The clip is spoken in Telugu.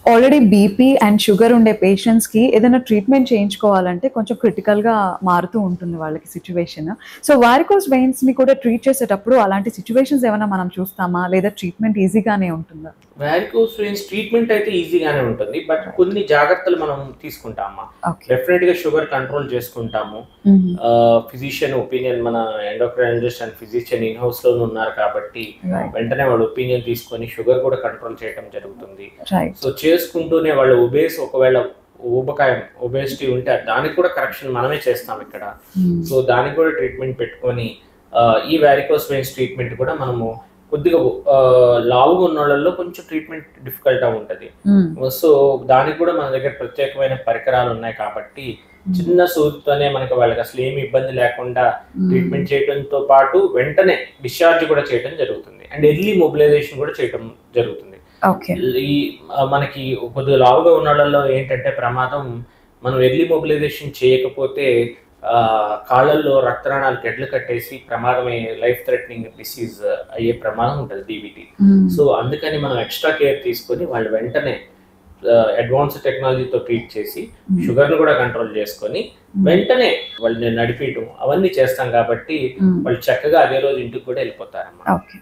ఆల్రెడీ బీపీ అండ్ షుగర్ ఉండే పేషెంట్స్‌కి ఏదైనా ట్రీట్మెంట్ చేయించుకోవాలంటే కొంచెం క్రిటికల్‌గా మారుతూ ఉంటుంది వాళ్ళకి సిట్యుయేషన్. సో, వారికోస్ వెయిన్స్‌ని కూడా ట్రీట్ చేసేటప్పుడు అలాంటి సిట్యుయేషన్స్ ఏమైనా మనం చూస్తామా? లేదా ట్రీట్మెంట్ ఈజీగానే ఉంటుందా? వారికోస్ వెయిన్స్ ట్రీట్మెంట్ అయితే ఈజీగానే ఉంటుంది. But right. కొన్ని జాగ్రత్తలు మనం తీసుకుంటామమ్మా. ఓకే. డెఫినిట్‌గా షుగర్ కంట్రోల్ చేసుకుంటాము. హుహు. ఫిజిషియన్ ఒపీనియన్ మన ఎండోక్రైనాలజిస్ట్ అండ్ ఫిజిషియన్ ఇన్ హౌస్‌లోనే ఉన్నారు కాబట్టి రైట్. వెంటనే వాళ్ళ ఒపీనియన్ తీసుకొని షుగర్ కూడా కంట్రోల్ చేయడం జరుగుతుంది. రైట్. సో, చేసుకుంటూనే వాళ్ళ ఒకవేళ ఊబకాయం ఒబేసిటీ ఉంటే దానికి కూడా కరెక్షన్ మనమే చేస్తాం ఇక్కడ. హ్మ్. సో, దానికి కూడా ట్రీట్మెంట్ పెట్టుకొని ఈ వారికోస్ వెయిన్స్ ట్రీట్మెంట్ కూడా మనము కొద్దిగా లావుగా ఉన్నోళ్ళలో కొంచెం ట్రీట్మెంట్ డిఫికల్ట్‌గా ఉంటది. హ్మ్. సో, దానికి కూడా మన దగ్గర ప్రత్యేకమైన పరికరాలు ఉన్నాయి కాబట్టి చిన్న సూదితోనే మనకి వాళ్ళకి అసలు ఏమి ఇబ్బంది లేకుండా ట్రీట్మెంట్ చేయడంతో పాటు వెంటనే డిశ్చార్జ్ కూడా చేయడం జరుగుతుంది. అండ్ ఎర్లీ మొబిలైజేషన్ కూడా చేయడం జరుగుతుంది. ఓకే. ఈ మనకి కొద్దిగా లావుగా ఉన్నోళ్ళలో ఏంటంటే ప్రమాదం, మనం ఎర్లీ మొబిలైజేషన్ చేయకపోతే కాళ్ళల్లో రక్తనాళాలు గడ్డలు కట్టేసి ప్రమాదమయ్యే లైఫ్ థ్రెటనింగ్ డిసీజ్ అయ్యే ప్రమాదం ఉంటుంది డీబీటీ. హ్మ్. సో, అందుకని మనం ఎక్స్ట్రా కేర్ తీసుకొని వాళ్ళు వెంటనే అడ్వాన్స్ టెక్నాలజీతో ట్రీట్ చేసి షుగర్‌ను కూడా కంట్రోల్ చేసుకొని వెంటనే వాళ్ళని నడిపియటం అవన్నీ చేస్తాం కాబట్టి వాళ్ళు చక్కగా అదే రోజు ఇంటికి కూడా వెళ్ళిపోతారన్నమాట. ఓకే.